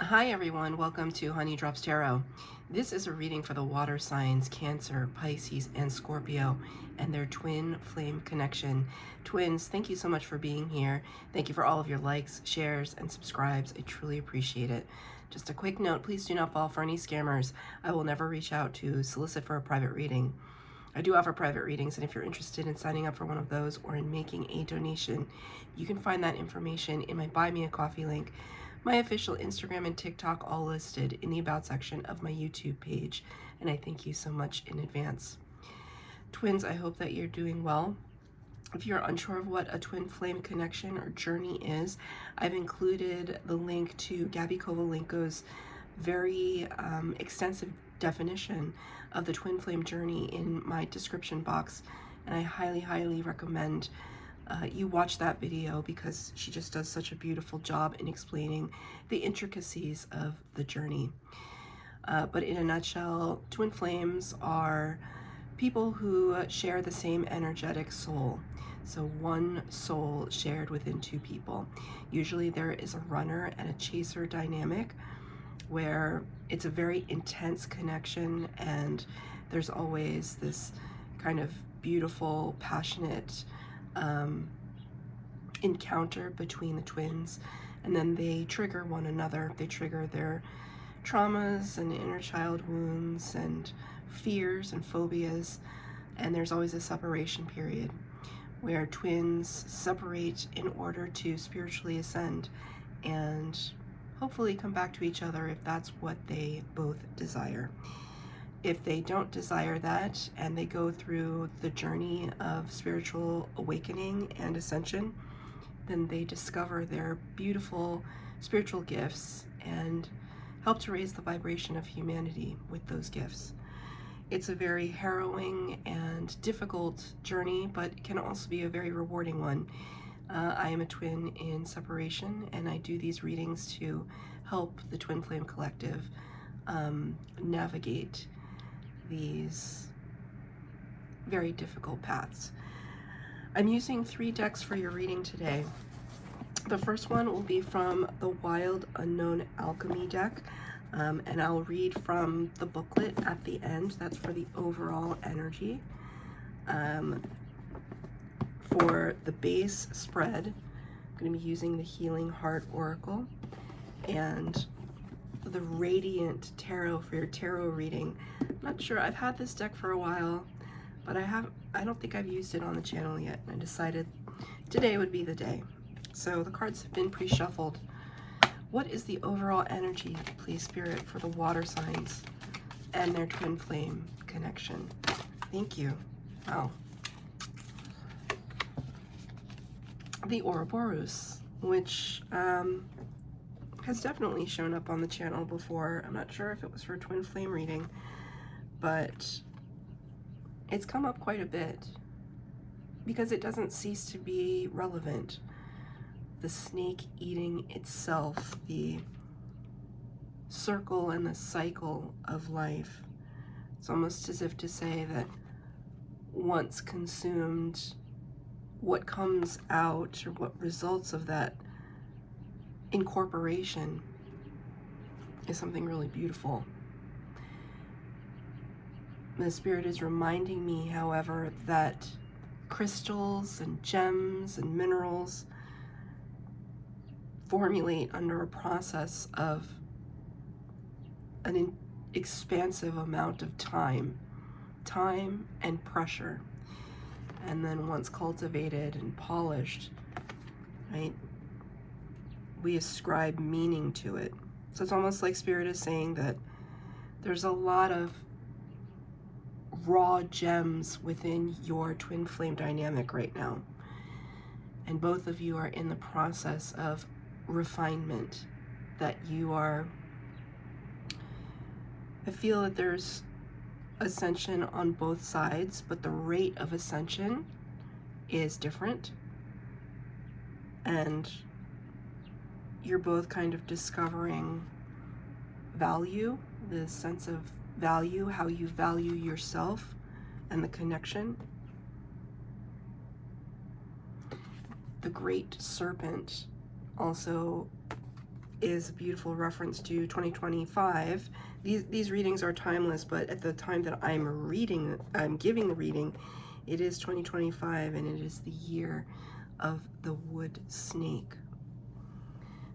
Hi everyone, welcome to Honey Drops Tarot. This is a reading for the water signs Cancer, Pisces, and Scorpio and their twin flame connection. Twins, thank you so much for being here. Thank you for all of your likes, shares, and subscribes. I truly appreciate it. Just a quick note, please do not fall for any scammers. I will never reach out to solicit for a private reading. I do offer private readings, and if you're interested in signing up for one of those or in making a donation, you can find that information in my Buy Me a Coffee link, my official Instagram and TikTok, all listed in the About section of my YouTube page, and I thank you so much in advance. Twins, I hope that you're doing well. If you're unsure of what a twin flame connection or journey is, I've included the link to Gabi Kovalenko's very extensive definition of the twin flame journey in my description box, and I highly recommend you watch that video because she just does such a beautiful job in explaining the intricacies of the journey. But in a nutshell, twin flames are people who share the same energetic soul. So one soul shared within two people. Usually there is a runner and a chaser dynamic where it's a very intense connection, and there's always this kind of beautiful, passionate encounter between the twins, and then they trigger one another. They trigger their traumas and inner child wounds and fears and phobias, and there's always a separation period where twins separate in order to spiritually ascend and hopefully come back to each other if that's what they both desire. If they don't desire that and they go through the journey of spiritual awakening and ascension, then they discover their beautiful spiritual gifts and help to raise the vibration of humanity with those gifts. It's a very harrowing and difficult journey, but can also be a very rewarding one. I am a twin in separation, and I do these readings to help the Twin Flame Collective navigate these very difficult paths. I'm using 3 decks for your reading today. The first one will be from the Wild Unknown Alchemy deck, and I'll read from the booklet at the end. That's for the overall energy. For the base spread, I'm going to be using the Healing Heart Oracle, and the Radiant Tarot for your tarot reading. I'm not sure, I've had this deck for a while, but I don't think I've used it on the channel yet, and I decided today would be the day. So the cards have been pre-shuffled. What is the overall energy, please, Spirit, for the water signs and their twin flame connection? Thank you. Wow. The Ouroboros, which has definitely shown up on the channel before. I'm not sure if it was for a twin flame reading, but it's come up quite a bit because it doesn't cease to be relevant. The snake eating itself, the circle and the cycle of life. It's almost as if to say that once consumed, what comes out or what results of that incorporation is something really beautiful. The Spirit is reminding me, however, that crystals and gems and minerals formulate under a process of an expansive amount of time and pressure. And then once cultivated and polished, right, we ascribe meaning to it. So it's almost like Spirit is saying that there's a lot of raw gems within your twin flame dynamic right now. And both of you are in the process of refinement, that you are, I feel that there's ascension on both sides, but the rate of ascension is different, and you're both kind of discovering value, the sense of value, how you value yourself and the connection. The Great Serpent also is a beautiful reference to 2025. These readings are timeless, but at the time that I'm giving the reading, it is 2025, and it is the year of the wood snake.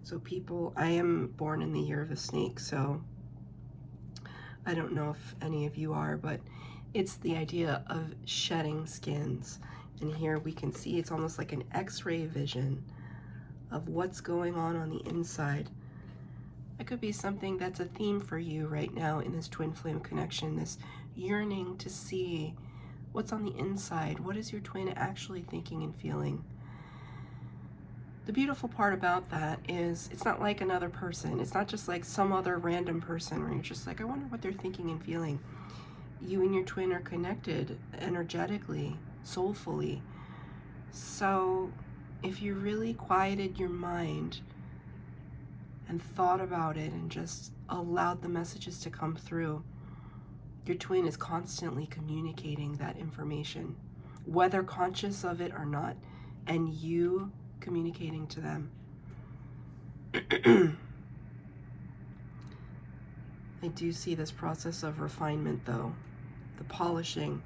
So people, I am born in the year of the snake, so I don't know if any of you are, but it's the idea of shedding skins. And here we can see it's almost like an X-ray vision of what's going on the inside. It could be something that's a theme for you right now in this twin flame connection, this yearning to see what's on the inside. What is your twin actually thinking and feeling? The beautiful part about that is it's not like another person. It's not just like some other random person where you're just like, I wonder what they're thinking and feeling. You and your twin are connected energetically, soulfully. So if you really quieted your mind and thought about it and just allowed the messages to come through, your twin is constantly communicating that information, whether conscious of it or not, and you communicating to them. I do see this process of refinement, though, the polishing,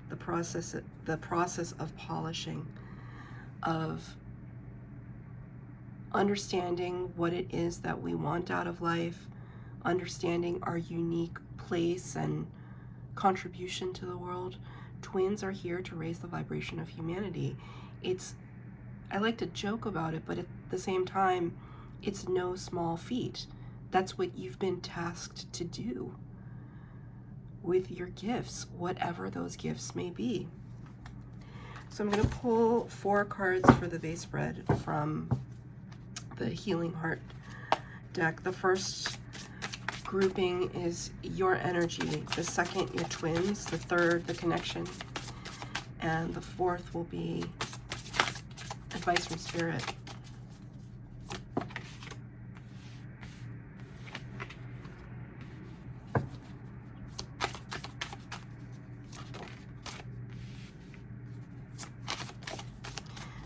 the process of polishing, of understanding what it is that we want out of life, understanding our unique place and contribution to the world. Twins are here to raise the vibration of humanity. I like to joke about it, but at the same time, it's no small feat. That's what you've been tasked to do with your gifts, whatever those gifts may be. So I'm going to pull 4 cards for the base spread from the Healing Heart deck. The first grouping is your energy, the second, your twins, the third, the connection, and the fourth will be advice from Spirit.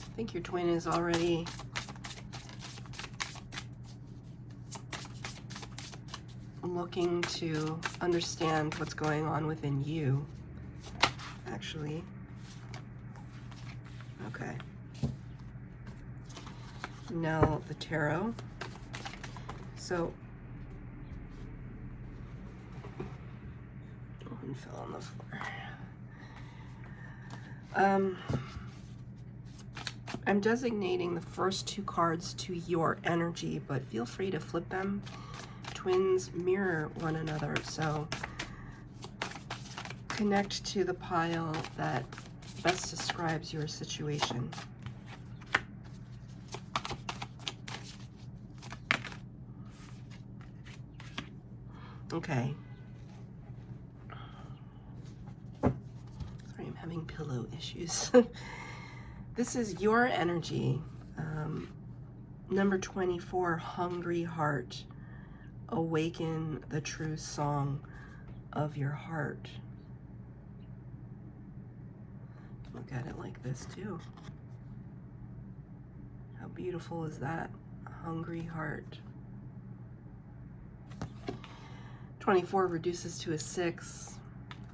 I think your twin is already looking to understand what's going on within you, actually. Okay. Now the tarot. So, one fell on the floor. I'm designating the first 2 cards to your energy, but feel free to flip them. Twins mirror one another, so connect to the pile that best describes your situation. Okay. Sorry, I'm having pillow issues. This is your energy. Number 24, Hungry Heart. Awaken the true song of your heart. Look at it like this too. How beautiful is that? Hungry Heart. 24 reduces to a 6.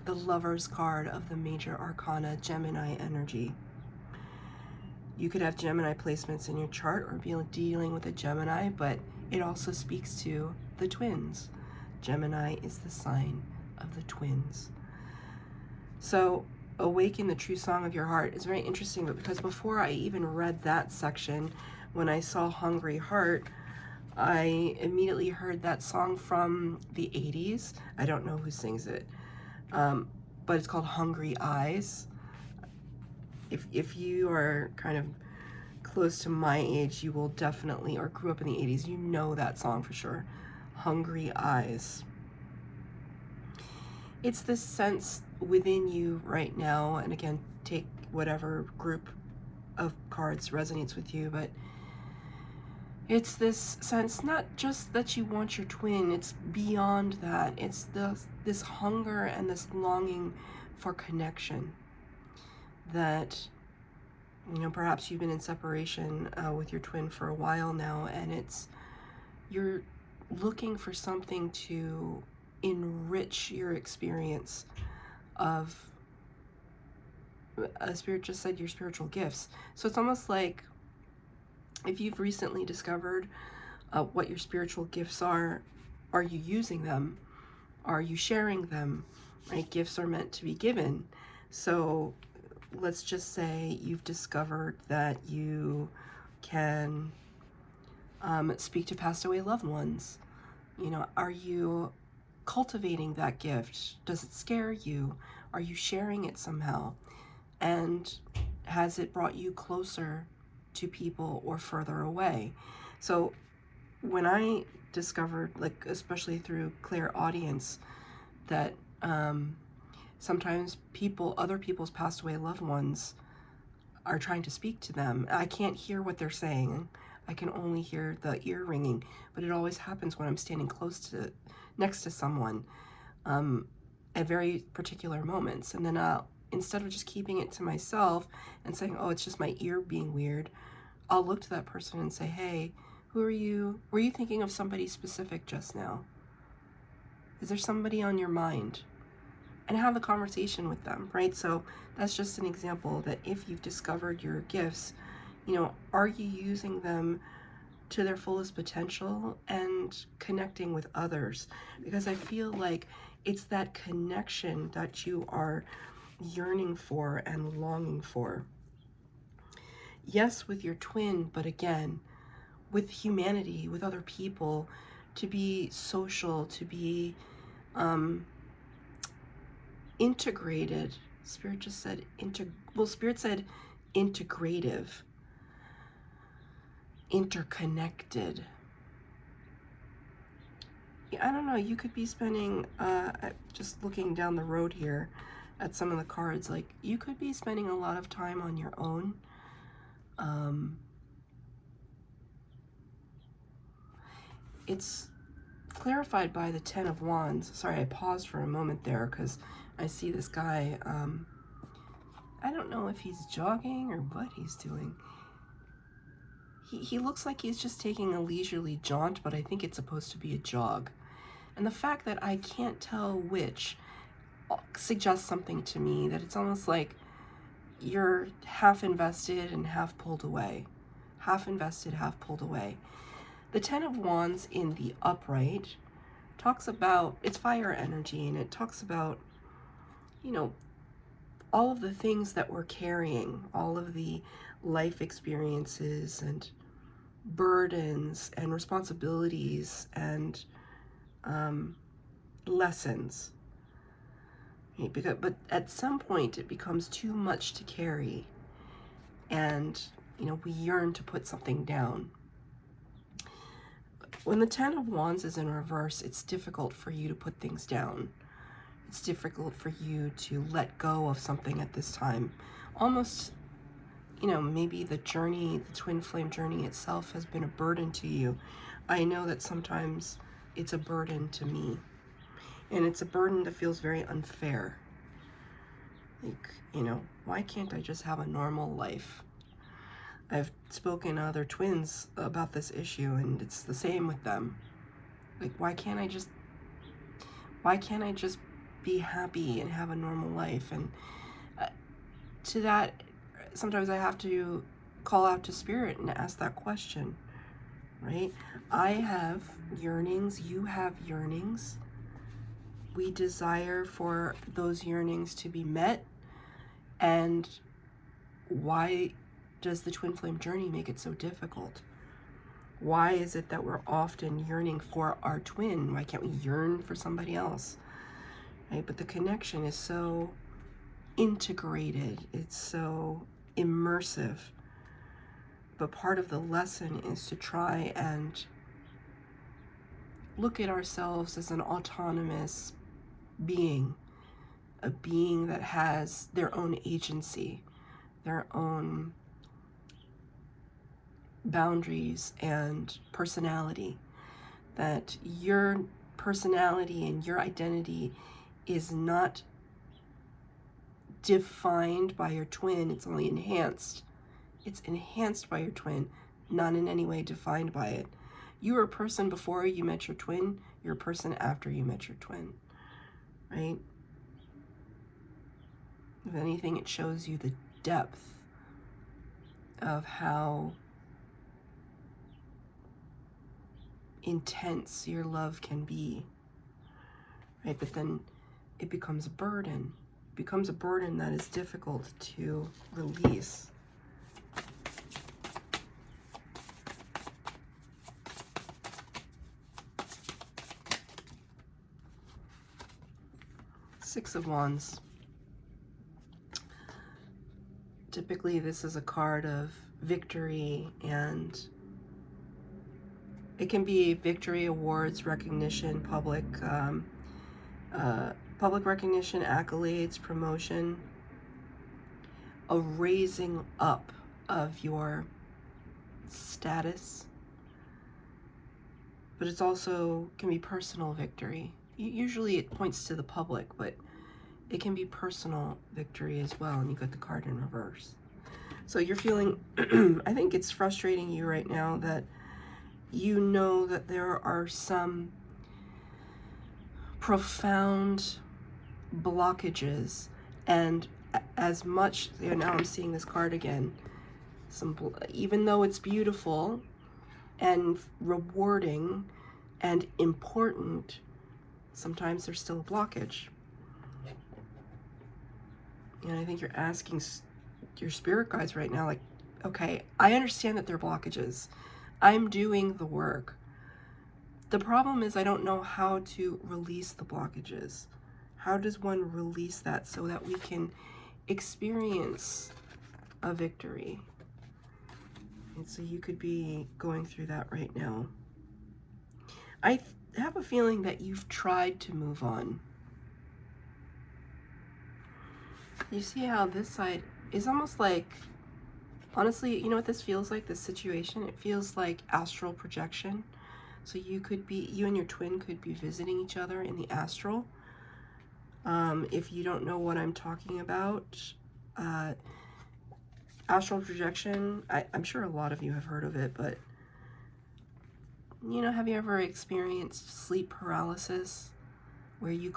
The Lover's card of the major arcana, Gemini energy. You could have Gemini placements in your chart or be dealing with a Gemini, but it also speaks to the twins. Gemini is the sign of the twins. So awaken the true song of your heart is very interesting, but because before I even read that section, when I saw Hungry Heart, I immediately heard that song from the 80s. I don't know who sings it, but it's called Hungry Eyes. If you are kind of close to my age, you will definitely, or grew up in the 80s, you know that song for sure. Hungry Eyes. It's this sense within you right now, and again, take whatever group of cards resonates with you, but it's this sense not just that you want your twin, it's beyond that. It's this hunger and this longing for connection that, you know, perhaps you've been in separation with your twin for a while now, and it's you're looking for something to enrich your experience of, a Spirit just said, your spiritual gifts. So it's almost like if you've recently discovered what your spiritual gifts are you using them? Are you sharing them? Right? Gifts are meant to be given. So let's just say you've discovered that you can speak to passed away loved ones. You know, are you cultivating that gift? Does it scare you? Are you sharing it somehow? And has it brought you closer to people or further away? So when I discovered, like, especially through clairaudience, that sometimes other people's passed away loved ones are trying to speak to them. I can't hear what they're saying. I can only hear the ear ringing, but it always happens when I'm standing next to someone at very particular moments. And then instead of just keeping it to myself and saying, oh, it's just my ear being weird, I'll look to that person and say, hey, who are you? Were you thinking of somebody specific just now? Is there somebody on your mind? And have a conversation with them, right? So that's just an example that if you've discovered your gifts, you know, are you using them to their fullest potential and connecting with others? Because I feel like it's that connection that you are yearning for and longing for. Yes, with your twin, but again, with humanity, with other people, to be social, to be integrated. Spirit just said Spirit said integrative, interconnected. Yeah, I don't know, you could be spending, just looking down the road here at some of the cards, like, you could be spending a lot of time on your own. It's clarified by the Ten of Wands. Sorry, I paused for a moment there because I see this guy, I don't know if he's jogging or what he's doing. He looks like he's just taking a leisurely jaunt, but I think it's supposed to be a jog. And the fact that I can't tell which suggests something to me, that it's almost like you're half invested and half pulled away. Half invested, half pulled away. The Ten of Wands in the upright talks about, it's fire energy, and it talks about, you know, all of the things that we're carrying, all of the life experiences and burdens and responsibilities and lessons. Right? But at some point it becomes too much to carry, and you know, we yearn to put something down. When the Ten of Wands is in reverse, it's difficult for you to put things down. It's difficult for you to let go of something at this time. Almost, you know, maybe the journey, the twin flame journey itself has been a burden to you. I know that sometimes it's a burden to me. And it's a burden that feels very unfair. Like, you know, why can't I just have a normal life? I've spoken to other twins about this issue, and it's the same with them. Like, why can't I just be happy and have a normal life? And to that, sometimes I have to call out to Spirit and ask that question, right? I have yearnings, you have yearnings. We desire for those yearnings to be met. And why does the twin flame journey make it so difficult? Why is it that we're often yearning for our twin? Why can't we yearn for somebody else? Right? But the connection is so integrated. It's so immersive. But part of the lesson is to try and look at ourselves as an autonomous being, a being that has their own agency, their own boundaries and personality, that your personality and your identity is not defined by your twin, it's only enhanced. It's enhanced by your twin, not in any way defined by it. You were a person before you met your twin. You're a person after you met your twin, right? If anything, it shows you the depth of how intense your love can be, right? But then it becomes a burden. It becomes a burden that is difficult to release. Six of Wands. Typically, this is a card of victory, and it can be victory, awards, recognition, public recognition, accolades, promotion, a raising up of your status. But it's also can be personal victory. Usually it points to the public, but it can be personal victory as well, and you got the card in reverse. So you're feeling, I think it's frustrating you right now that you know that there are some profound blockages, and as much, now I'm seeing this card again, even though it's beautiful and rewarding and important, sometimes there's still a blockage. And I think you're asking your spirit guides right now, like, okay, I understand that there are blockages. I'm doing the work. The problem is I don't know how to release the blockages. How does one release that so that we can experience a victory? And so you could be going through that right now. I have a feeling that you've tried to move on. You see how this side is almost like, honestly, you know what this feels like, this situation? It feels like astral projection. So you and your twin could be visiting each other in the astral. If you don't know what I'm talking about, astral projection, I'm sure a lot of you have heard of it, but you know, have you ever experienced sleep paralysis where you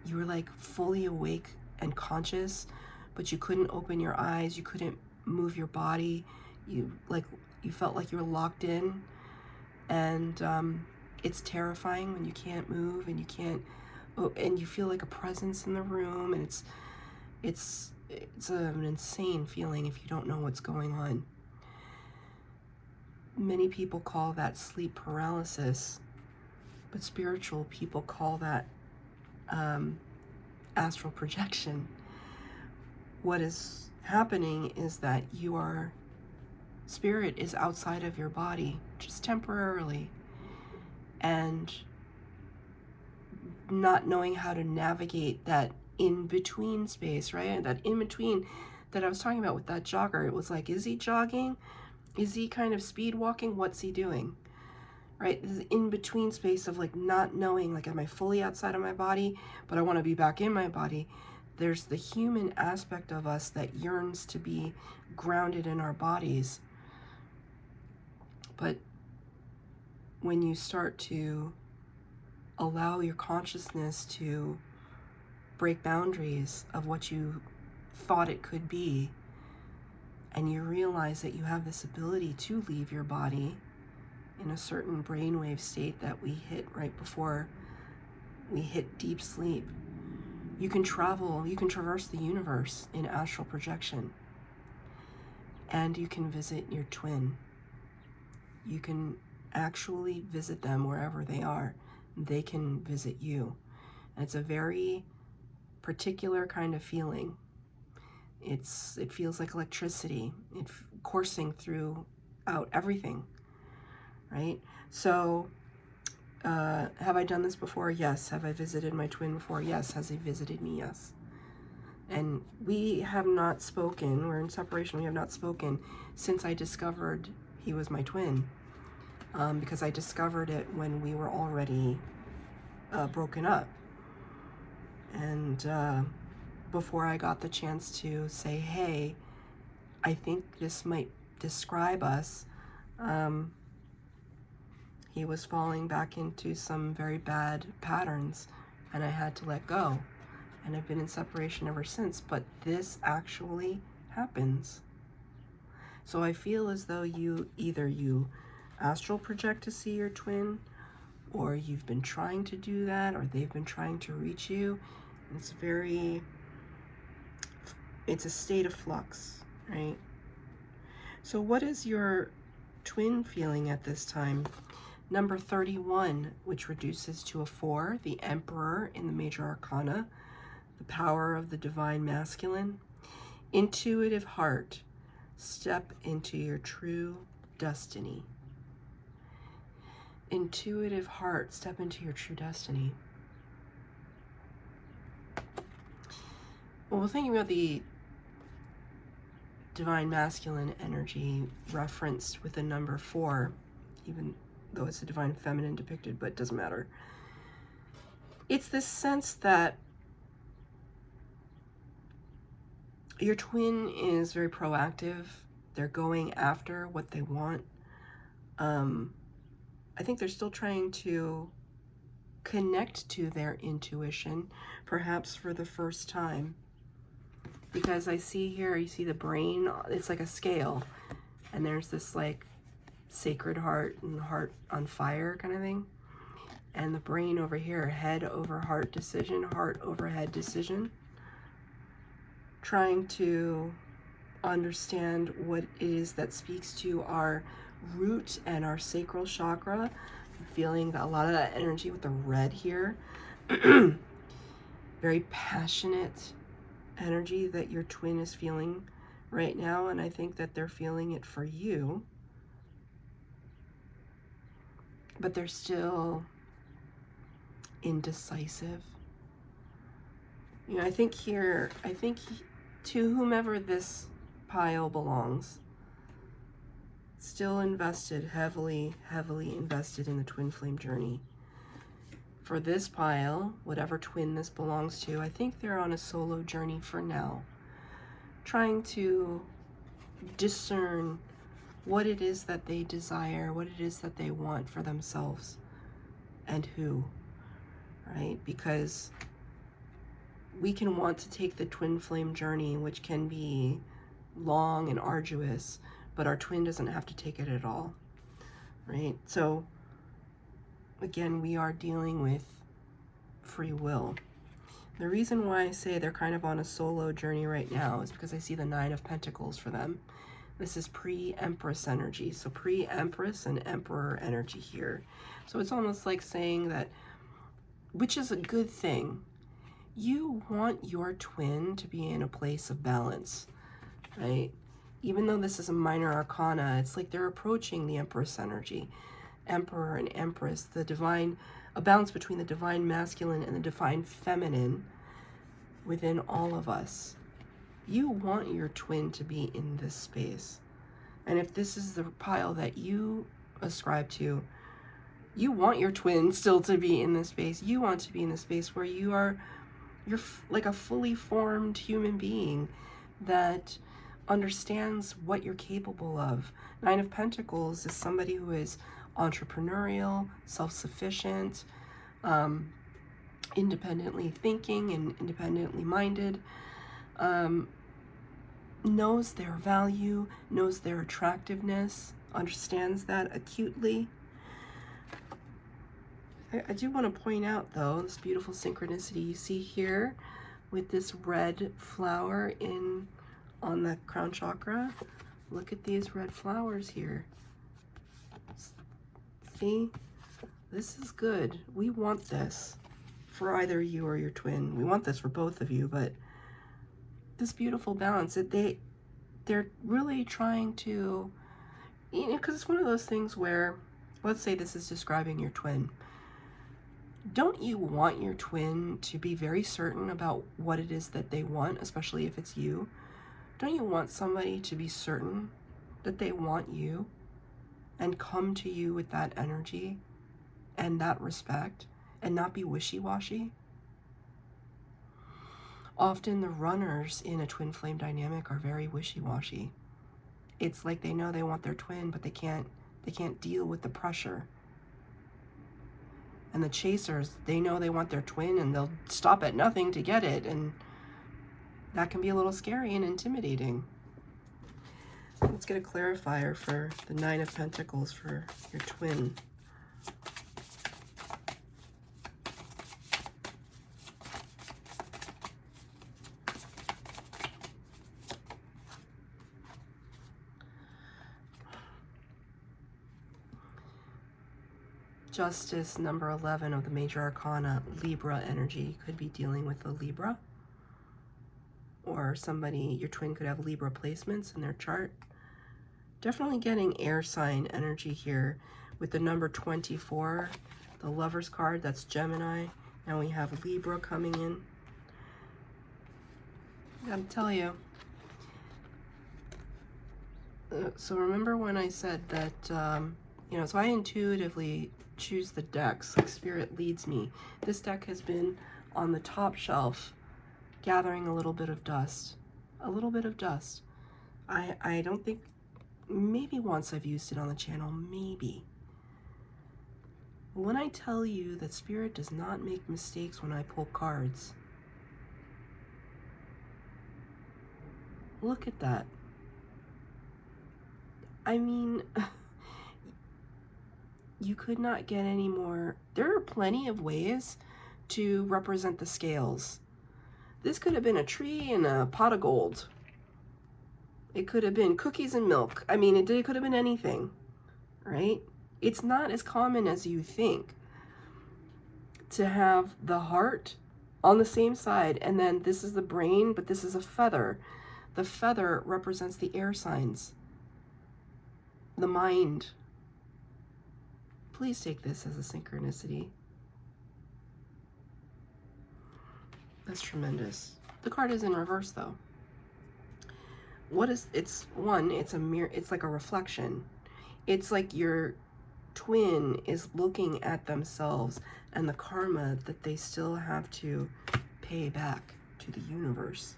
were like fully awake and conscious, but you couldn't open your eyes, you couldn't move your body, you felt like you were locked in, and it's terrifying when you can't move and and you feel like a presence in the room, and it's an insane feeling if you don't know what's going on. Many people call that sleep paralysis, but spiritual people call that astral projection. What is happening is that your spirit is outside of your body, just temporarily, and not knowing how to navigate that in-between space, right? That in-between that I was talking about with that jogger. It was like, is he jogging? Is he kind of speed walking? What's he doing? Right? This in-between space of like not knowing, like, am I fully outside of my body, but I want to be back in my body. There's the human aspect of us that yearns to be grounded in our bodies. But when you start to allow your consciousness to break boundaries of what you thought it could be, and you realize that you have this ability to leave your body in a certain brainwave state that we hit right before we hit deep sleep, you can traverse the universe in astral projection, and you can visit your twin. You can actually visit them wherever they are. They can visit you. And it's a very particular kind of feeling. It feels like electricity. It's coursing throughout everything, right? So, have I done this before? Yes. Have I visited my twin before? Yes. Has he visited me? Yes. And we have not spoken. We're in separation. We have not spoken since I discovered he was my twin. Because I discovered it when we were already broken up. And before I got the chance to say, hey, I think this might describe us, He was falling back into some very bad patterns, and I had to let go. And I've been in separation ever since, but this actually happens. So I feel as though you astral project to see your twin, or you've been trying to do that, or they've been trying to reach you. It's a state of flux, right? So what is your twin feeling at this time? Number 31, which reduces to a 4, the Emperor in the Major Arcana, the power of the divine masculine. Intuitive heart, step into your true destiny. Intuitive heart, step into your true destiny. Well, we're thinking about the divine masculine energy referenced with the number 4, even though it's a divine feminine depicted, but it doesn't matter. It's this sense that your twin is very proactive. They're going after what they want. I think they're still trying to connect to their intuition, perhaps for the first time. Because I see here, you see the brain, it's like a scale. And there's this like sacred heart and heart on fire kind of thing. And the brain over here, head over heart decision, heart over head decision. Trying to understand what it is that speaks to our root and our sacral chakra. I'm feeling a lot of that energy with the red here. Very passionate energy that your twin is feeling right now, and I think that they're feeling it for you. But they're still indecisive. You know, I think to whomever this pile belongs, still invested, heavily invested in the twin flame journey. For this pile, whatever twin this belongs to, I think they're on a solo journey for now, trying to discern what it is that they desire, what it is that they want for themselves, and who, right? Because we can want to take the twin flame journey, which can be long and arduous, but our twin doesn't have to take it at all, right? So again, we are dealing with free will. The reason why I say they're kind of on a solo journey right now is because I see the 9 of Pentacles for them. This is pre-Empress energy, so pre-Empress and Emperor energy here. So it's almost like saying that, which is a good thing, you want your twin to be in a place of balance, right? Even though this is a minor arcana, it's like they're approaching the Empress energy. Emperor and Empress, a balance between the divine masculine and the divine feminine within all of us. You want your twin to be in this space. And if this is the pile that you ascribe to, you want your twin still to be in this space. You want to be in the space where you're like a fully formed human being that understands what you're capable of. 9 of Pentacles is somebody who is entrepreneurial, self-sufficient, independently thinking and independently minded, knows their value, knows their attractiveness, understands that acutely. I do want to point out, though, this beautiful synchronicity you see here with this red flower on the crown chakra. Look at these red flowers here. See? This is good. We want this for either you or your twin. We want this for both of you, but this beautiful balance, they're really trying to, you know, because it's one of those things where, let's say this is describing your twin. Don't you want your twin to be very certain about what it is that they want, especially if it's you? Don't you want somebody to be certain that they want you and come to you with that energy and that respect and not be wishy-washy? Often the runners in a twin flame dynamic are very wishy-washy. It's like they know they want their twin, but they can't deal with the pressure. And the chasers, they know they want their twin and they'll stop at nothing to get it. And that can be a little scary and intimidating. Let's get a clarifier for the Nine of Pentacles for your twin. Justice, number 11 of the Major Arcana, Libra energy. Could be dealing with a Libra. Or somebody, your twin could have Libra placements in their chart. Definitely getting air sign energy here with the number 24, the Lover's card, that's Gemini. Now we have Libra coming in. I'll tell you. So remember when I said that, you know, so I intuitively choose the decks, like Spirit leads me. This deck has been on the top shelf, gathering a little bit of dust. A little bit of dust. I don't think, maybe once I've used it on the channel, maybe. When I tell you that Spirit does not make mistakes when I pull cards, look at that. I mean, you could not get any more. There are plenty of ways to represent the scales. This could have been a tree and a pot of gold. It could have been cookies and milk. I mean, it could have been anything, right? It's not as common as you think to have the heart on the same side, and then this is the brain, but this is a feather. The feather represents the air signs, the mind. Please take this as a synchronicity. That's tremendous. The card is in reverse though. What is, it's one, it's a mirror, it's like a reflection. It's like your twin is looking at themselves and the karma that they still have to pay back to the universe.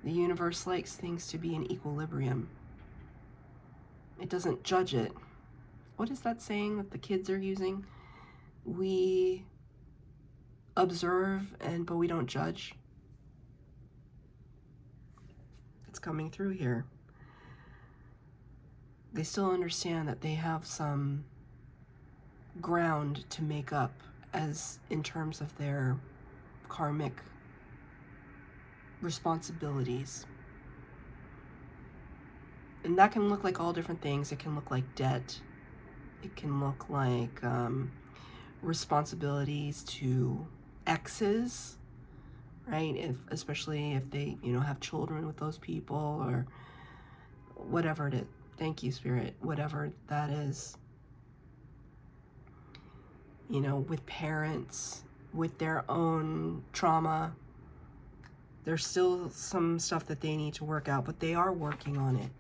The universe likes things to be in equilibrium. It doesn't judge it. What is that saying that the kids are using? We observe but we don't judge. It's coming through here. They still understand that they have some ground to make up as in terms of their karmic responsibilities. And that can look like all different things. It can look like debt. It can look like responsibilities to exes, right? Especially if they, you know, have children with those people or whatever it is. Thank you, Spirit. Whatever that is. You know, with parents, with their own trauma. There's still some stuff that they need to work out, but they are working on it.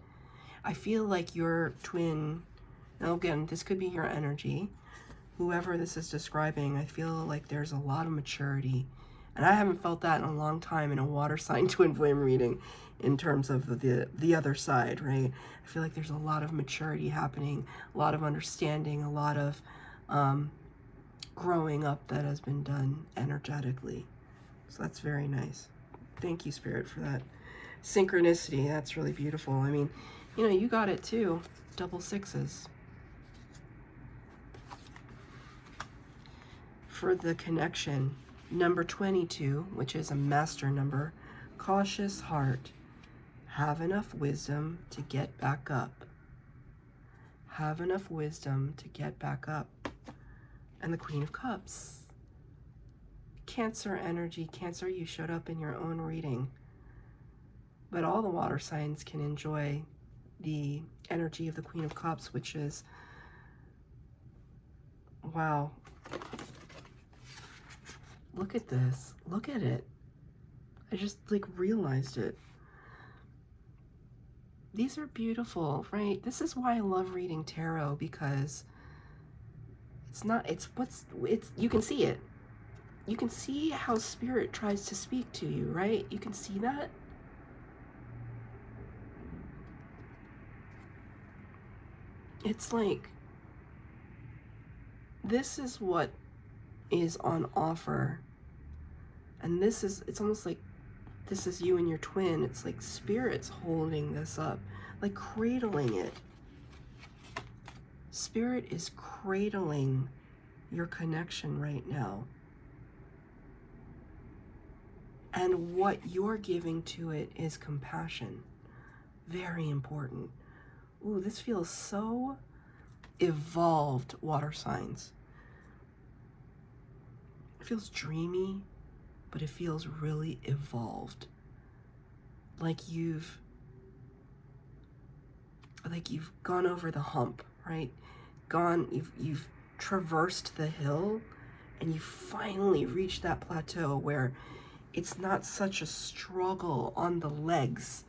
I feel like your twin, now again, this could be your energy. Whoever this is describing, I feel like there's a lot of maturity. And I haven't felt that in a long time in a water sign twin flame reading in terms of the other side, right? I feel like there's a lot of maturity happening, a lot of understanding, a lot of growing up that has been done energetically. So that's very nice. Thank you, Spirit, for that synchronicity. That's really beautiful. I mean, you know, you got it too. Double sixes. For the connection, number 22, which is a master number, cautious heart. Have enough wisdom to get back up. Have enough wisdom to get back up. And the Queen of Cups. Cancer energy. Cancer, you showed up in your own reading. But all the water signs can enjoy the energy of the Queen of Cups, which is, wow. Look at this. Look at it. I just like realized it. These are beautiful, right? This is why I love reading tarot, because it's not, you can see it. You can see how Spirit tries to speak to you, right? You can see that. It's like, this is what is on offer. And it's almost like this is you and your twin. It's like Spirit's holding this up, like cradling it. Spirit is cradling your connection right now. And what you're giving to it is compassion. Very important. Ooh, this feels so evolved, water signs. It feels dreamy, but it feels really evolved. Like you've gone over the hump, right? You've traversed the hill, and you finally reached that plateau where it's not such a struggle on the legs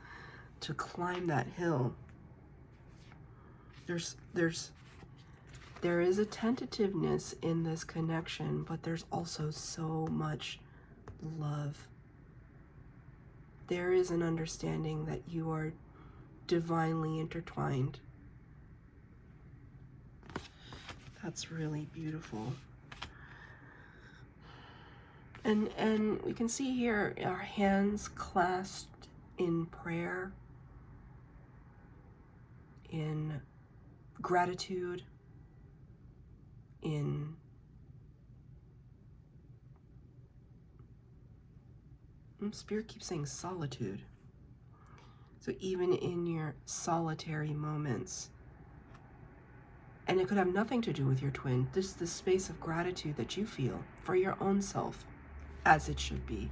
to climb that hill. There is a tentativeness in this connection, but there's also so much love. There is an understanding that you are divinely intertwined. That's really beautiful. And we can see here our hands clasped in prayer, in gratitude, in Spirit keeps saying solitude. So even in your solitary moments, and it could have nothing to do with your twin, just the space of gratitude that you feel for your own self, as it should be.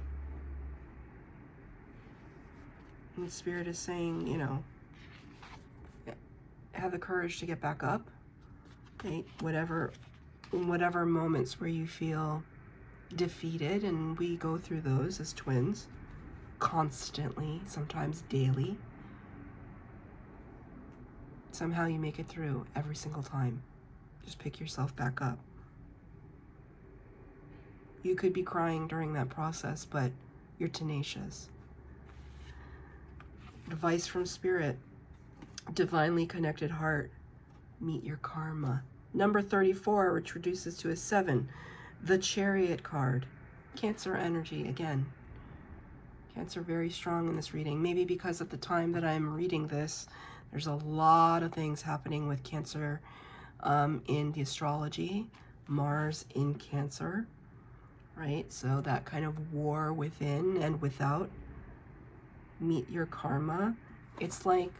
And Spirit is saying, you know, have the courage to get back up. Okay, in whatever moments where you feel defeated, and we go through those as twins constantly, sometimes daily. Somehow you make it through every single time. Just pick yourself back up. You could be crying during that process, but you're tenacious. Advice from Spirit. Divinely connected heart. Meet your karma. Number 34, which reduces to a 7. The Chariot card. Cancer energy again. Cancer very strong in this reading. Maybe because at the time that I'm reading this, there's a lot of things happening with Cancer in the astrology. Mars in Cancer, right? So that kind of war within and without. Meet your karma. It's like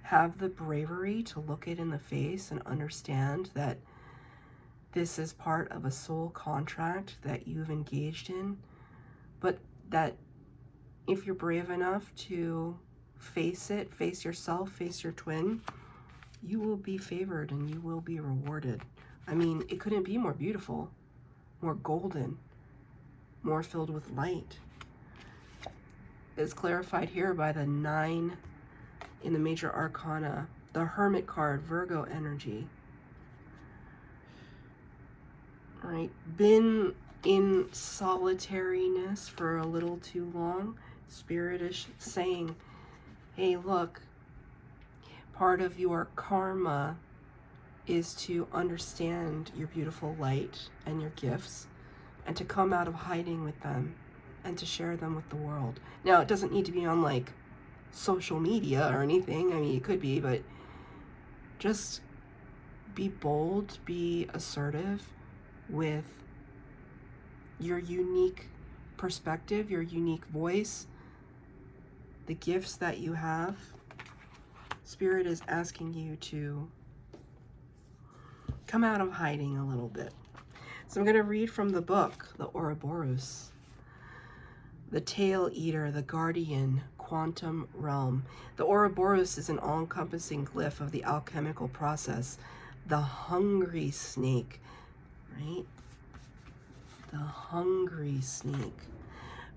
have the bravery to look it in the face and understand that this is part of a soul contract that you've engaged in, but that if you're brave enough to face it, face yourself, face your twin, you will be favored and you will be rewarded. I mean, it couldn't be more beautiful, more golden, more filled with light. It's clarified here by the 9 in the major arcana, the Hermit card, Virgo energy. All right, been in solitariness for a little too long. Spirit is saying, hey, look, part of your karma is to understand your beautiful light and your gifts and to come out of hiding with them and to share them with the world. Now, it doesn't need to be on like social media or anything. I mean, it could be, but just be bold, be assertive with your unique perspective, your unique voice, the gifts that you have. Spirit is asking you to come out of hiding a little bit. So I'm going to read from the book, the Ouroboros, the Tail Eater, the Guardian, Quantum Realm. The Ouroboros is an all-encompassing glyph of the alchemical process, the hungry snake, right? The hungry snake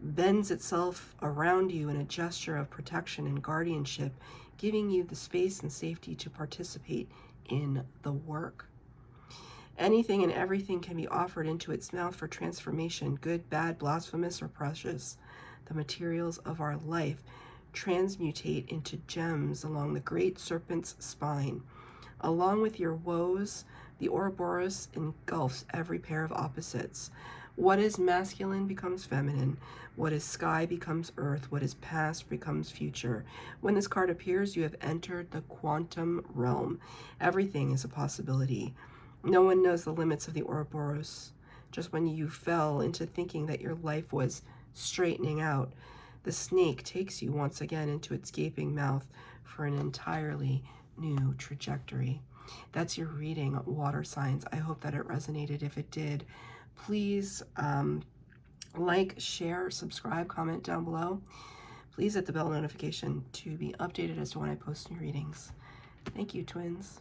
bends itself around you in a gesture of protection and guardianship, giving you the space and safety to participate in the work. Anything and everything can be offered into its mouth for transformation, good, bad, blasphemous, or precious. The materials of our life transmutate into gems along the great serpent's spine. Along with your woes The Ouroboros engulfs every pair of opposites. What is masculine becomes feminine. What is sky becomes earth. What is past becomes future. When this card appears, you have entered the quantum realm. Everything is a possibility. No one knows the limits of the Ouroboros. Just when you fell into thinking that your life was straightening out, the snake takes you once again into its gaping mouth for an entirely new trajectory. That's your reading, water signs. I hope that it resonated. If it did, please like, share, subscribe, comment down below. Please hit the bell notification to be updated as to when I post new readings. Thank you, twins.